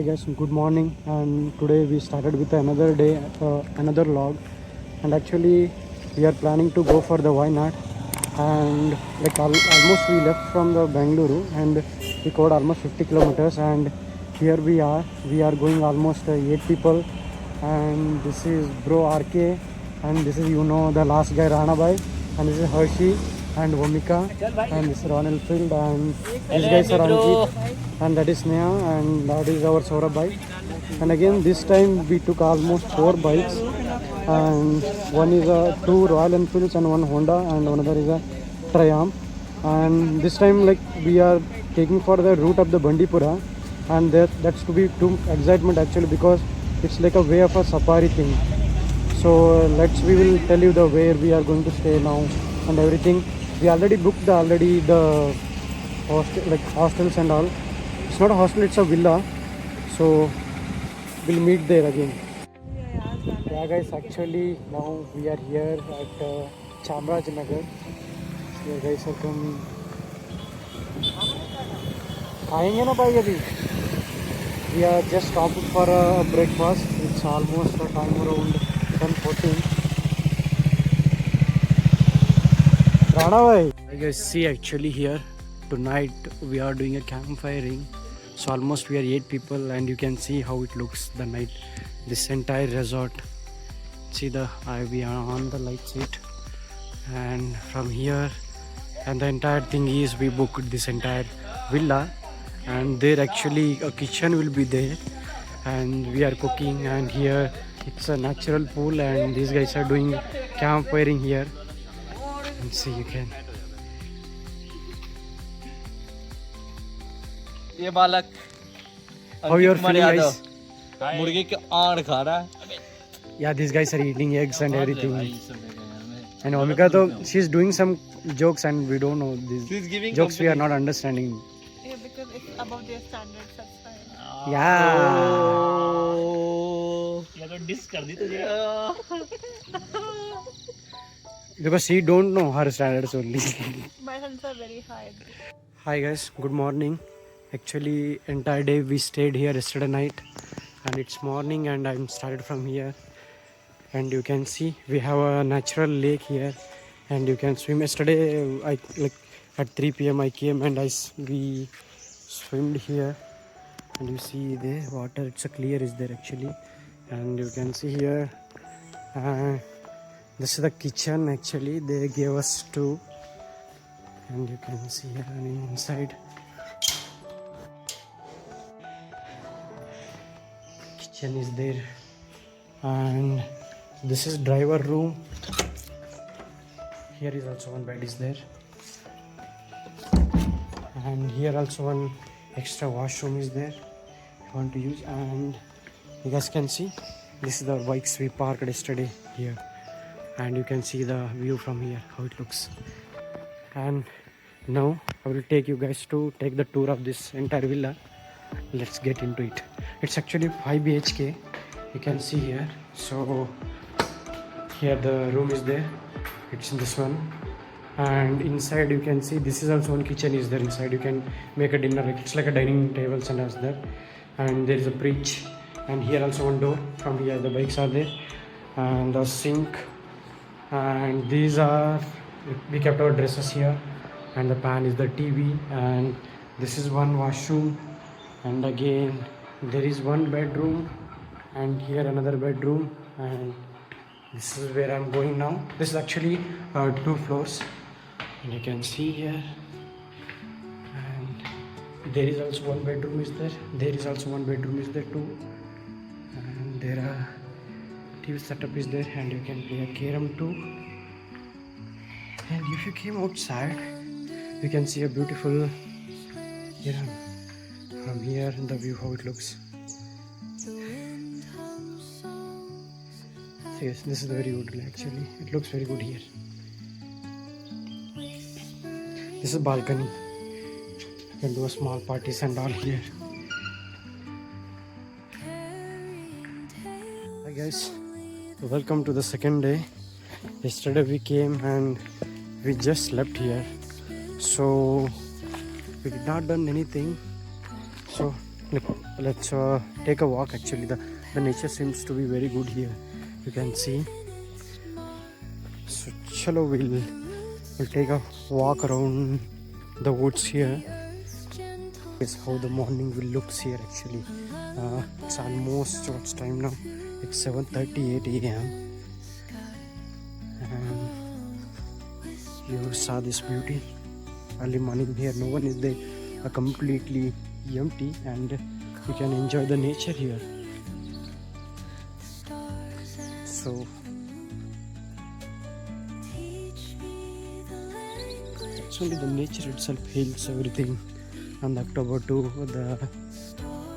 guys, good morning, and today we started with another day, another log, and actually we are planning to go for the Waynad, and like almost we left from the Bangalore and we covered almost 50 kilometers, and here we are going almost 8 people, and this is bro RK, and this is the last guy Rana Bhai, and this is Hershey and Vomika, and this is Ronald Field, and these guys are Ankit, and that is Neha, and that is our Saurabh bike. And again this time we took almost 4 bikes, and one is a 2 Royal Enfields and one Honda, and another is a Triumph. And this time like we are taking for the route of the Bandipura, and that's to be too excitement actually, because it's like a way of a safari thing. So we will tell you the where we are going to stay now and everything. We already booked the hostels and all. It's not a hostel, it's a villa. So we'll meet there again. Yeah guys, actually now we are here at Chamrajnagar. So guys are coming. खाएंगे ना भाई अभी. We are just stopping for a breakfast. It's almost a time around 10:14. Rana bhai. You guys see actually here tonight we are doing a campfiring. So almost we are 8 people, and you can see how it looks the night. This entire resort. See we are on the light seat, and from here, and the entire thing is we booked this entire villa, and there actually a kitchen will be there, and we are cooking, and here it's a natural pool, and these guys are doing campfiring here. And see, you can. ये बालक How you are feeling, guys? मुर्गे के आड़ खा रहा है. Yeah, these guys are eating eggs and everything. And Omika though, she's doing some jokes and we don't know these jokes. We are not understanding. Yeah, because it's above their standards, that's fine. Yeah. ये तो dish कर दी तुझे. Because she don't know her standards only. My standards are very high. Hi guys, good morning. Actually entire day we stayed here yesterday night, and it's morning and I'm started from here, and you can see we have a natural lake here and you can swim. Yesterday I at 3 p.m. I came and we swimmed here, and you see the water, it's a clear is there actually, and you can see here this is the kitchen actually they gave us two, and you can see here inside kitchen is there, and this is driver room. Here is also one bed is there, and here also one extra washroom is there if you want to use. And you guys can see this is the bikes we parked yesterday here, and you can see the view from here how it looks. And now I will take you guys to take the tour of this entire villa. Let's get into it. It's actually 5 BHK, you can see here. So here the room is there, it's in this one, and inside you can see this is also one kitchen is there. Inside you can make a dinner, it's like a dining tables and as that, and there is a fridge, and here also one door. From here the bikes are there, and the sink, and these are we kept our dresses here, and the pan is the TV, and this is one washroom, and again there is one bedroom, and here another bedroom, and this is where I'm going now. This is actually 2 floors, and you can see here, and there is also one bedroom is there. There is also one bedroom is there too, and there are TV setup is there, and you can play a carom too. And if you came outside, you can see a beautiful from here the view how it looks. Yes, this is very good actually. It looks very good here. This is balcony. You can do a small parties and all here. Hi guys, welcome to the second day. Yesterday we came and we just slept here, so we did not done anything. So Let's take a walk. Actually, the nature seems to be very good here. You can see. So, chalo, we'll take a walk around the woods here. Is how the morning will looks here. Actually, it's almost what's time now? It's 7:38 a.m. and you saw this beauty. Early morning here, no one is there. Completely empty, and you can enjoy the nature here. So actually the nature itself heals everything. On October 2,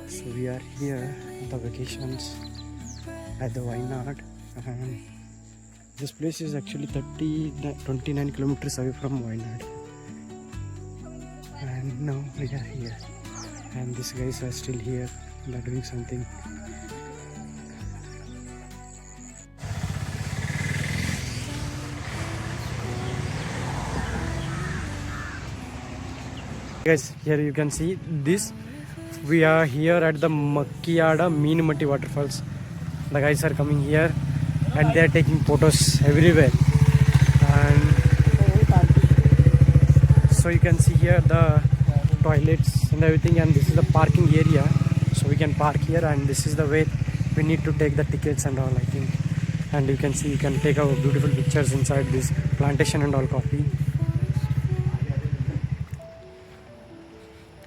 so we are here the vacations at the Waynad, and this place is actually 29 kilometers away from Waynad. And now we are here, and these guys are still here. They're doing something. Guys, here you can see this. We are here at the Meenmutty Waterfalls. The guys are coming here and they are taking photos everywhere. And so you can see here the toilets and everything, and this is the parking area. So we can park here, and this is the way we need to take the tickets and all, I think. And you can see, you can take our beautiful pictures inside this plantation and all coffee.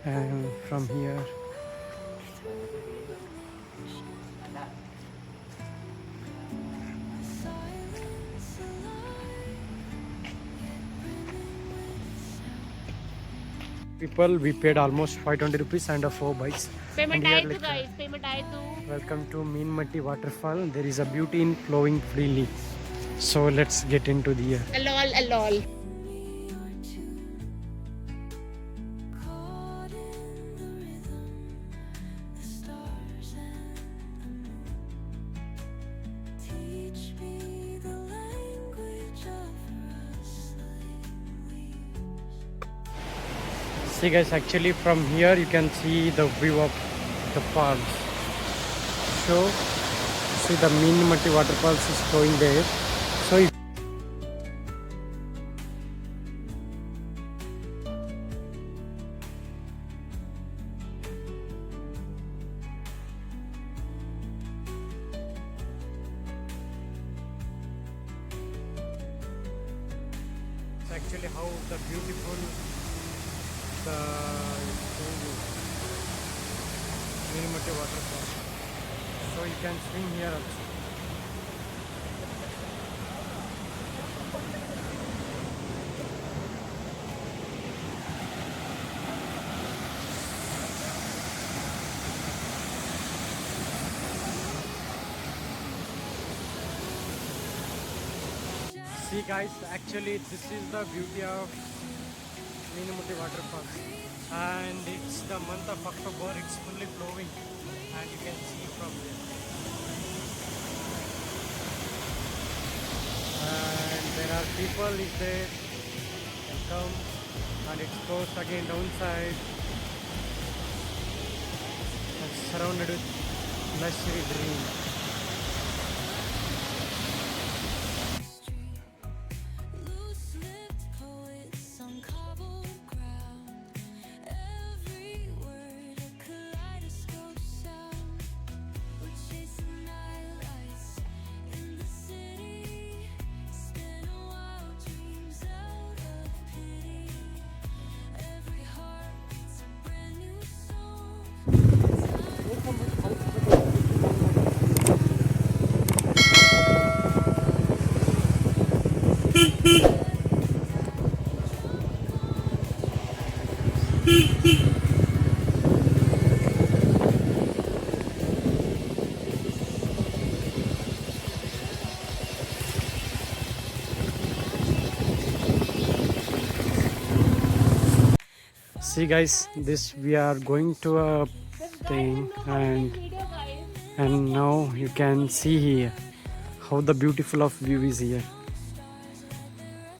And from here people, we paid almost 520 rupees and 4 bikes. Payment And I here, do, like, guys. Payment I do. welcome to Meenmutty Waterfall. There is a beauty in flowing freely. So let's get into the Alol. See guys, actually from here you can see the view of the falls. So see the Meenmutty Waterfalls is flowing there. So if it's actually how the beautiful the Meenmutty Waterfall. So you can swim here also. See guys, actually this is the beauty of Meenmutty Waterfalls, and it's the month of October. It's fully flowing, and you can see from there. And there are people if they can come, and it's closed again downside, and surrounded with lush green. See guys, this we are going to a thing, and now you can see here how the beautiful of view is here.